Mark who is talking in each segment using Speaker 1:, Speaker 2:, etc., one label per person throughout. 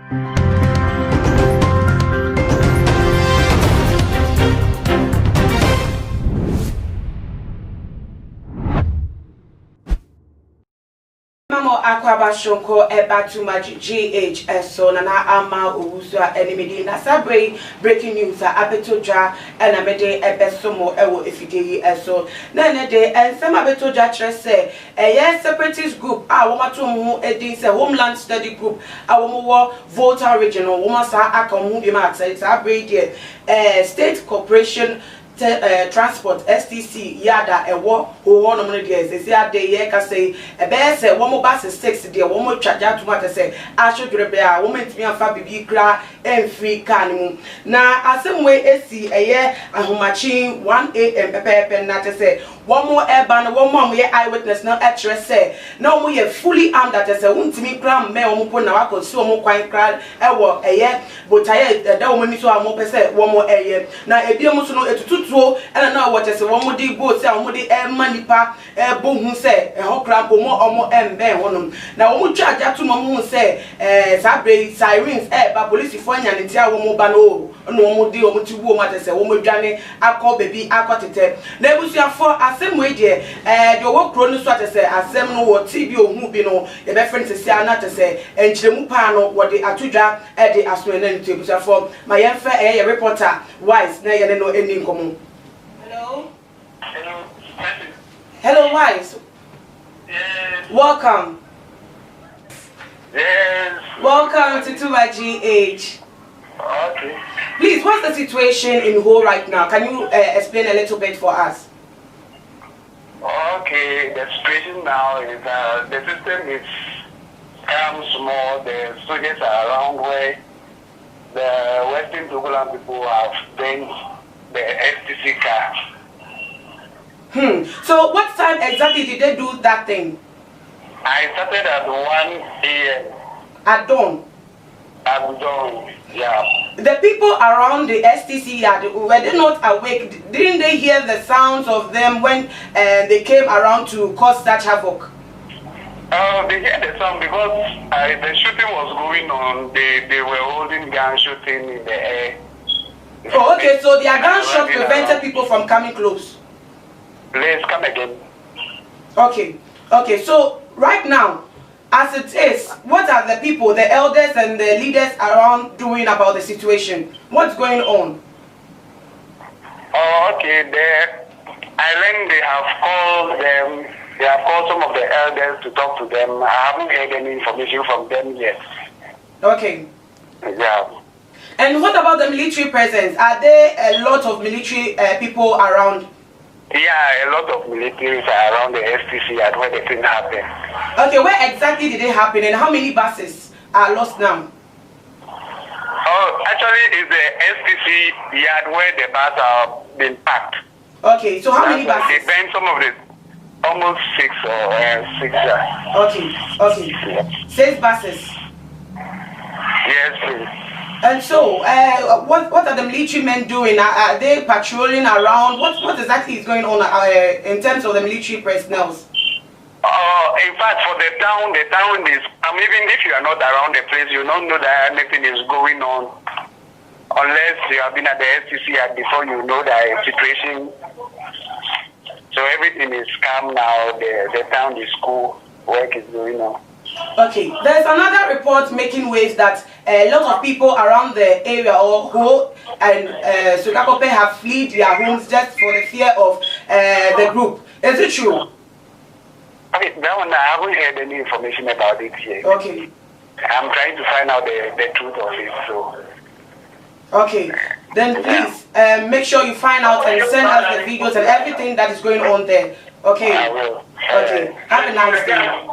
Speaker 1: Mamo akwaba shonko ebatuma GH so nana ama owusu enimidi na sabre breaking news abetoja na mede ebesomo ewo efidei so na ne de ensem abetoja kire se separatist group a womato edin se Homeland Study Group a womo Volta Regional woma sa akamu bi ma sabre de State Corporation Transport STC yada ewo ho no mo de se ade ye ka say ebe se wo mo bus 6 de wo mo twaja tomata se ahwedwere be a wo mentimi afa bibi kra emfri kan mu na asemwe esi eye ahomachi 1 am pepe na te se wo mo eba no wo mo ye eyewitness na akere se na wo ye fully armed that se wontimi kra me wo mo po na wakosi wo mo kwan kra ewo eye botaye da wo mani so a mo pese wo mo eye na ebiem so no etutu and now what is one more boat, say, one money pa, boom, say, a hot crab, or more bear on them. Now, we charge that to my say, Sabre, sirens, but police for and tell one more bano, no more deal, what you want to say, one more journey, I call baby, I got it. There was your for a same way, dear, your work chronos, what to say, a seminal or TB or moving on, the reference is not to say, and Chemupano, what they are to drag at the Aswan table for my unfair reporter, wise, nay, and no ending common. Hello?
Speaker 2: Hello.
Speaker 1: Hello, Wise.
Speaker 2: Yes.
Speaker 1: Welcome.
Speaker 2: Yes.
Speaker 1: Welcome to Tuba GH.
Speaker 2: Okay.
Speaker 1: Please, what's the situation in Ho right now? Can you explain a little bit for us?
Speaker 2: Okay. The situation now is the system is small. The soldiers are around where the Western Togoland people have been the STC car.
Speaker 1: So what time exactly did they do that thing?
Speaker 2: I started at 1 a.m.
Speaker 1: At dawn?
Speaker 2: At dawn, yeah.
Speaker 1: The people around the STC yard, were they not awake? Didn't they hear the sounds of them when they came around to cause such havoc?
Speaker 2: They heard the sound because the shooting was going on. They were holding gun shooting in the air.
Speaker 1: Oh, okay, so their gunshot prevented people from coming close.
Speaker 2: Please come again.
Speaker 1: Okay, so right now, as it is, what are the people, the elders and the leaders around doing about the situation? What's going on?
Speaker 2: Oh, okay, I learned they have called them, they have called some of the elders to talk to them. I haven't heard any information from them yet.
Speaker 1: Okay.
Speaker 2: Yeah.
Speaker 1: And what about the military presence? Are there a lot of military people around?
Speaker 2: Yeah, a lot of militaries are around the STC at where the thing happened.
Speaker 1: Okay, where exactly did it happen and how many buses are lost now?
Speaker 2: Oh, actually, it's the STC yard where the buses are being packed.
Speaker 1: Okay, so how many buses?
Speaker 2: Depends some of the almost 6 or 6.
Speaker 1: Okay.
Speaker 2: Yeah.
Speaker 1: 6 buses.
Speaker 2: Yes, please.
Speaker 1: And so, what are the military men doing? Are they patrolling around? What exactly is going on in terms of the military personnel?
Speaker 2: In fact, for the town is, even if you are not around the place, you don't know that anything is going on. Unless you have been at the STC before, you know the situation. So everything is calm now. The town is cool. Work is going on.
Speaker 1: Okay, there's another report making waves that a lot of people around the area or Ho and Sukakope have fled their homes just for the fear of the group. Is it true?
Speaker 2: Okay, that one I haven't heard any information about it yet.
Speaker 1: Okay.
Speaker 2: I'm trying to find out the truth of it. So.
Speaker 1: Okay, then please make sure you find out and send us the videos and everything that is going on there. Okay.
Speaker 2: I will.
Speaker 1: Okay. Have a nice day.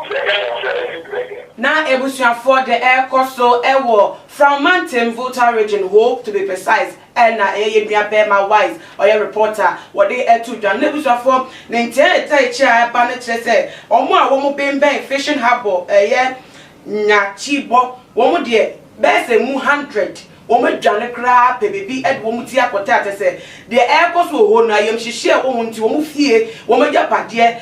Speaker 1: Now, Ebusian for the air coastal air from Mountain Volta region, hope to be precise. And my wise or your reporter, what they are to John Nebusian for Nintendo chair, Bannet say, or more woman being fishing harbor, a year, Nachibo, one dear, best a 100. dwane kra pe bebi ed wo muti akota atese de airport so ho na yam hihie wo nti wo mu fie wo magya pade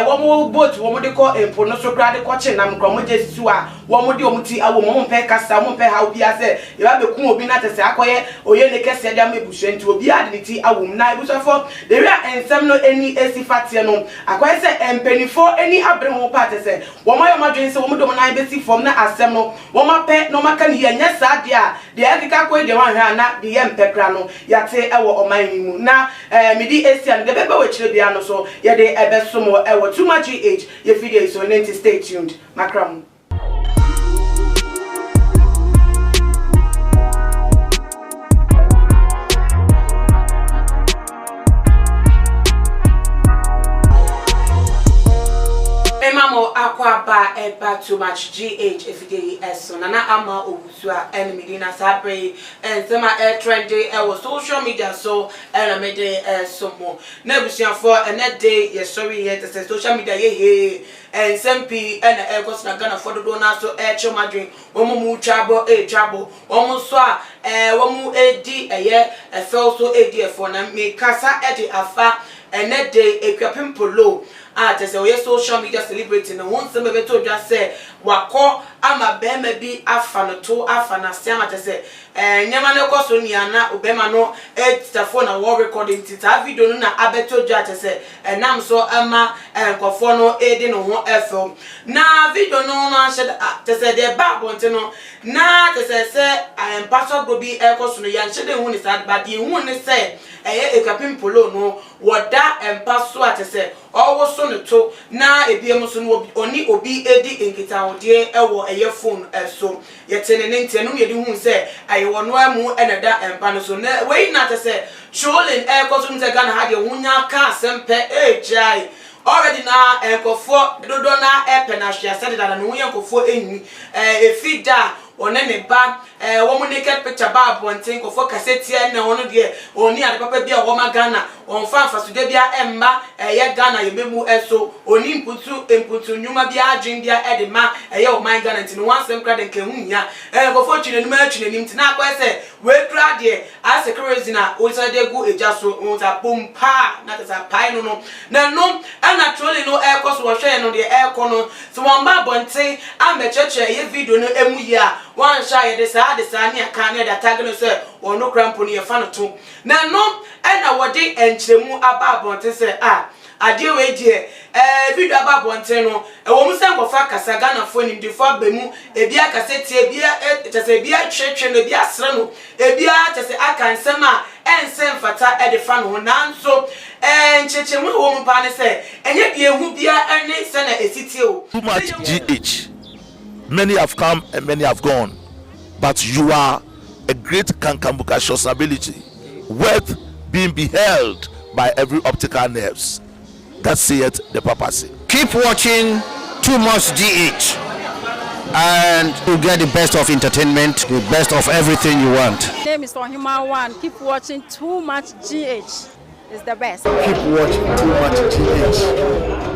Speaker 1: wo mu boat wo mu de ko empo no so kra de ko che nam kro mo je sisu a wo mu de wo muti awo mo mpe kasa mo mpe ha obi ase ye ba be ku obi na atese akoye oye ne kese de amebuhwe nti obi ade ti awo na ebusafo de wi ensem no eni esifatie no akoye se empenifo eni abre ho pa atese wo ma yo madwen se wo mu do na besi form na asem no wo ma pe no maka ni ye nya sa de a de akika ko de wan hwa na de ye mpekra no yate ewo oman ni mu na midi Asian de bebe we chire bia no so ye de ebesomo ewo too much age ye video so need to stay tuned makram. Mamo akwaba eba too much GH everyday eso nana ama obusua enemy na sabre ensema trendy e social media so enemy so mo na busuafo ene day ye sorry here to say social media ye ensempi ene go na Ghana for do na so chomadwen omo mu twabo twabo omo so a omo edi eye efel so edi efo na me kasa edi afa ene day ekwapem polo to say we social media celebrating no one some beto just say wako ama bema bi afa no to afa na siama to say nyama ne koso ni ana obema no phone na war recording tita video no na abeto just say nam so ama nkofo no edi no ho FM na video no no answer to say the back bonte no na to say pastor go bi koso no yan shede hu ni sad but ye hu ni say ekapim polo no woda empaso atese owo so no to na ebiem so no oni obi edi enkita odie ewo eye phone so yetene ne ntenu ne di hu se ayewo no amu enada empa no so na we na atese trolling koso mse Ghana ha de hunya ka sempe ejai already na enkofo dodo na epena hwia sede da no hunya enkofo enyi efida one ne ba wo mu naked picture ba bonten ko fo cassette na wono de oni ade papa bia wo ma Ghana on fa so de bia emma ye Ghana ye memu eso oni imputu nyuma bia adwen bia ede ma ye wo man Ghana nti no wansem kra de nkehunya ko fo twine nima twine nim ti na kwa se we kra de as security na o so de gu eja so on ta pompa na ta pai no na no na trolling no e ko so wo hwe no de e ko no so won ba bonten ambecheche ye video no emu ya one shy de sa ne aka ne da tag no say ono crampo ne fa no to na no na wodi enchiremu aba bonte say ade we die video aba bonte no wo mu san kofa kasa Ghana fo ni defo bemu ebia kasete ebia tese ebia twetwe no ebia sre no ebia tese aka nsema ensem fata edefa no nanso enchechemu wo mu pa ne say enye bia hu bia ene se na esiti o
Speaker 3: too much GH. Many have come and many have gone, but you are a great Kankambuka ability, worth being beheld by every optical nerves. That saith the papacy.
Speaker 4: Keep watching Too Much GH, and you get the best of entertainment, the best of everything you want.
Speaker 5: My name is Ohima One. Keep watching Too Much GH. It's the best.
Speaker 6: Keep watching Too Much GH.